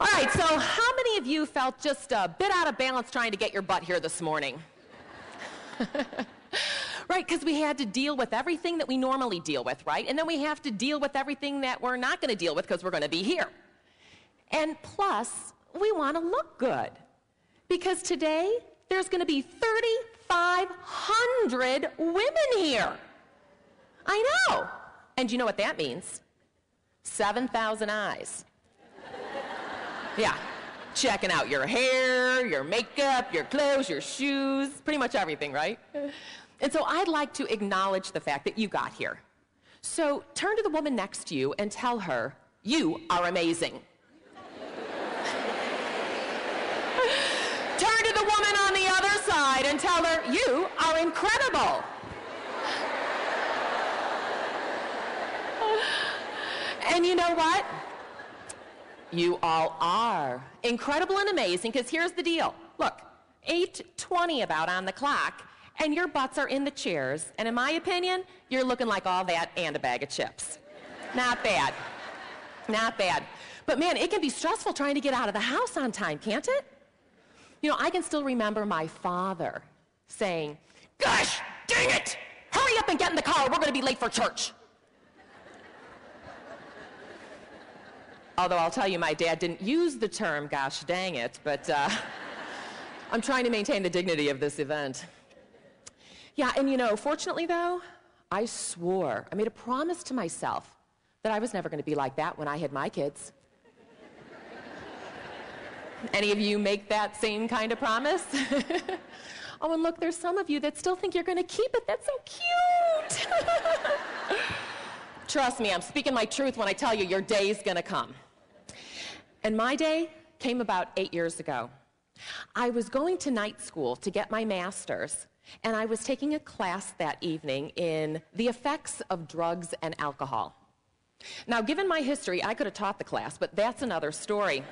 All right, so how many of you felt just a bit out of balance trying to get your butt here this morning? Right, because we had to deal with everything that we normally deal with, right? And then we have to deal with everything that we're not going to deal with because we're going to be here. And plus, we want to look good. Because today, there's going to be 3,500 women here. I know. And you know what that means? 7,000 eyes. Yeah, checking out your hair, your makeup, your clothes, your shoes, pretty much everything, right? And so I'd like to acknowledge the fact that you got here. So turn to the woman next to you and tell her, you are amazing. Turn to the woman on the other side and tell her, you are incredible. And you know what? You all are incredible and amazing, because here's the deal. Look, 8:20 about on the clock, and your butts are in the chairs, and in my opinion, you're looking like all that and a bag of chips. Not bad. Not bad. But man, it can be stressful trying to get out of the house on time, can't it? You know, I can still remember my father saying, gosh, dang it! Hurry up and get in the car, we're going to be late for church. Although I'll tell you, my dad didn't use the term, gosh dang it, but I'm trying to maintain the dignity of this event. Yeah, and you know, fortunately though, I made a promise to myself that I was never going to be like that when I had my kids. Any of you make that same kind of promise? Oh, and look, there's some of you that still think you're going to keep it. That's so cute. Trust me, I'm speaking my truth when I tell you your day's going to come. And my day came about 8 years ago. I was going to night school to get my master's, and I was taking a class that evening in the effects of drugs and alcohol. Now, given my history, I could have taught the class, but that's another story.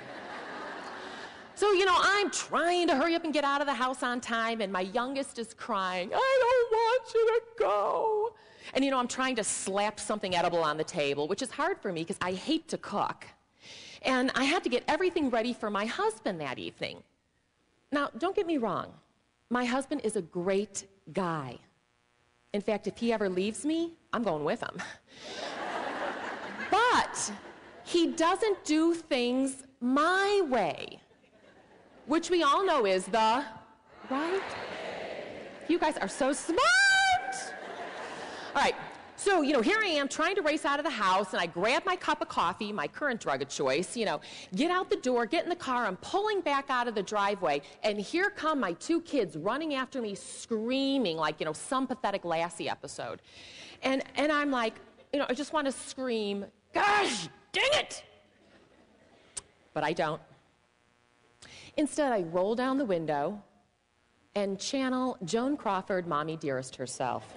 So, you know, I'm trying to hurry up and get out of the house on time, and my youngest is crying, I don't want you to go. And, you know, I'm trying to slap something edible on the table, which is hard for me because I hate to cook. And I had to get everything ready for my husband that evening. Now, don't get me wrong. My husband is a great guy. In fact, if he ever leaves me, I'm going with him. But he doesn't do things my way, which we all know is the right. You guys are so smart. All right, so, you know, here I am trying to race out of the house, and I grab my cup of coffee, my current drug of choice, you know, get out the door, get in the car, I'm pulling back out of the driveway, and here come my two kids running after me, screaming like, you know, some pathetic Lassie episode. And I'm like, you know, I just want to scream, gosh, dang it! But I don't. Instead, I roll down the window and channel Joan Crawford, Mommy Dearest herself.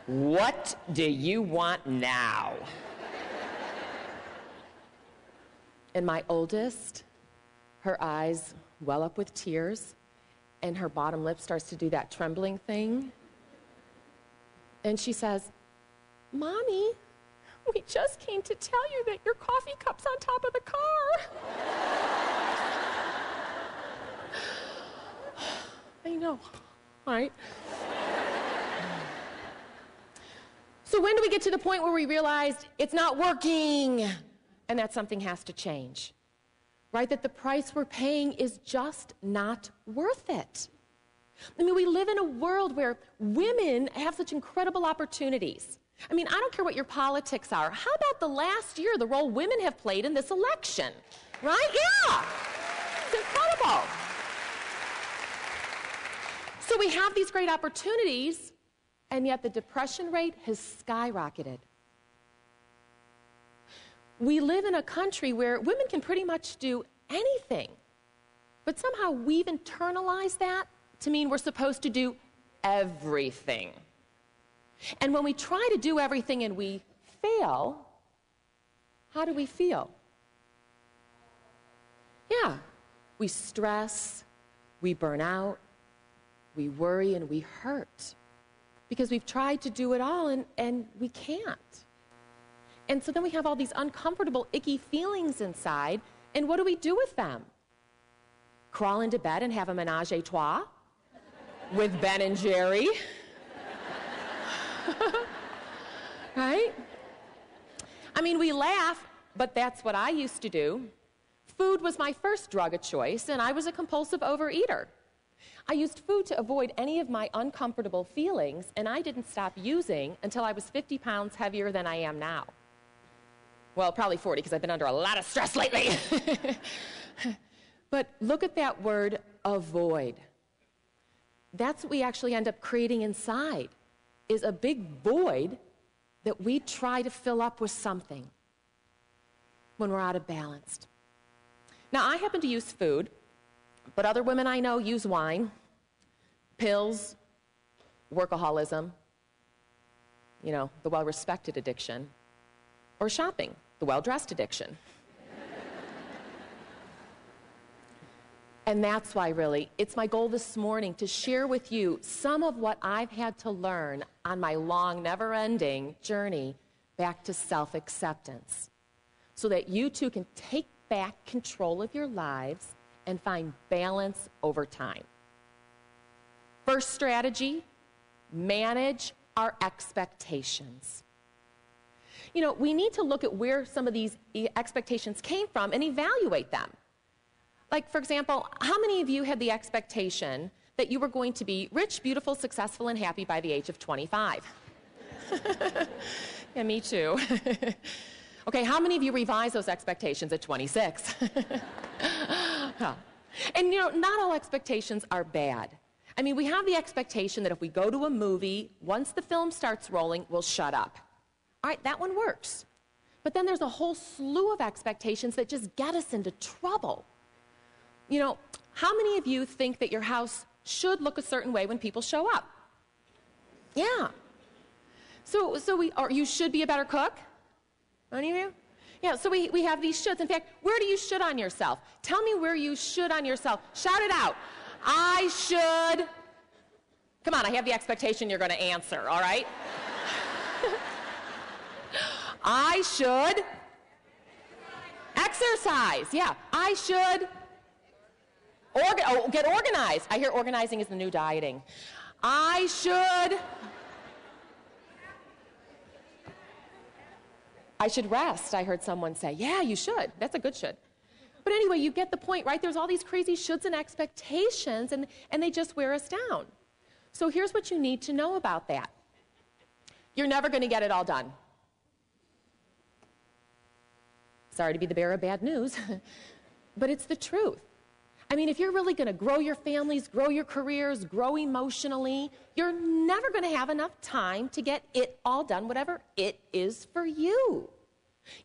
What do you want now? And my oldest, her eyes well up with tears, and her bottom lip starts to do that trembling thing. And she says, Mommy, we just came to tell you that your coffee cup's on top of the car. I know, all right? So when do we get to the point where we realize it's not working and that something has to change? Right? That the price we're paying is just not worth it. I mean, we live in a world where women have such incredible opportunities. I mean, I don't care what your politics are. How about the last year, the role women have played in this election? Right? Yeah. It's incredible. So we have these great opportunities, and yet the depression rate has skyrocketed. We live in a country where women can pretty much do anything, but somehow we've internalized that to mean we're supposed to do everything. And when we try to do everything and we fail, how do we feel? Yeah, we stress, we burn out, we worry, and we hurt. Because we've tried to do it all and we can't. And so then we have all these uncomfortable, icky feelings inside, and what do we do with them? Crawl into bed and have a menage a trois with Ben and Jerry? Right? I mean, we laugh, but that's what I used to do. Food was my first drug of choice, and I was a compulsive overeater. I used food to avoid any of my uncomfortable feelings, and I didn't stop using until I was 50 pounds heavier than I am now. Well, probably 40, because I've been under a lot of stress lately. But look at that word, avoid. That's what we actually end up creating inside, is a big void that we try to fill up with something when we're out of balance. Now, I happen to use food, but other women I know use wine, pills, workaholism, the well-respected addiction, or shopping, the well-dressed addiction. And that's why, really, it's my goal this morning to share with you some of what I've had to learn on my long, never-ending journey back to self-acceptance, so that you too can take back control of your lives and find balance over time. First strategy, manage our expectations. We need to look at where some of these expectations came from and evaluate them. Like, for example, how many of you had the expectation that you were going to be rich, beautiful, successful, and happy by the age of 25? Yeah, me too. Okay, how many of you revised those expectations at 26? And not all expectations are bad. I mean, we have the expectation that if we go to a movie, once the film starts rolling, we'll shut up. All right, that one works. But then there's a whole slew of expectations that just get us into trouble. How many of you think that your house should look a certain way when people show up? Yeah. Or you should be a better cook? Any of you? Yeah, so we have these shoulds. In fact, where do you should on yourself? Tell me where you should on yourself. Shout it out. I should. Come on, I have the expectation you're going to answer, all right? I should exercise. Yeah, I should get organized. I hear organizing is the new dieting. I should rest, I heard someone say. Yeah, you should. That's a good should. But anyway, you get the point, right? There's all these crazy shoulds and expectations, and they just wear us down. So here's what you need to know about that. You're never going to get it all done. Sorry to be the bearer of bad news, but it's the truth. I mean, if you're really going to grow your families, grow your careers, grow emotionally, you're never going to have enough time to get it all done, whatever it is for you.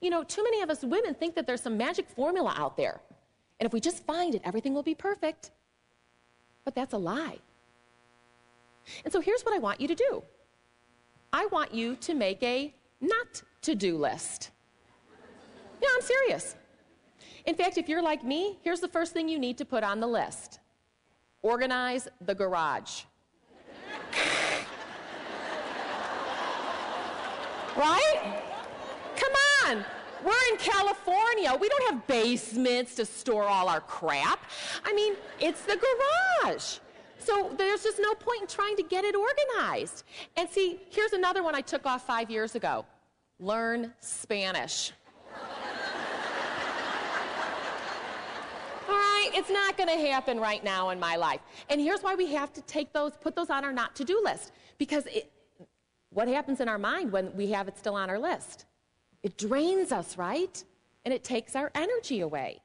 Too many of us women think that there's some magic formula out there. And if we just find it, everything will be perfect. But that's a lie. And so here's what I want you to do. I want you to make a not-to-do list. Yeah, I'm serious. In fact, if you're like me, here's the first thing you need to put on the list. Organize the garage. Right? Come on. We're in California. We don't have basements to store all our crap. I mean, it's the garage. So there's just no point in trying to get it organized. And see, here's another one I took off 5 years ago. Learn Spanish. All right, it's not going to happen right now in my life. And here's why we have to put those on our not-to-do list. Because what happens in our mind when we have it still on our list? It drains us, right? And it takes our energy away.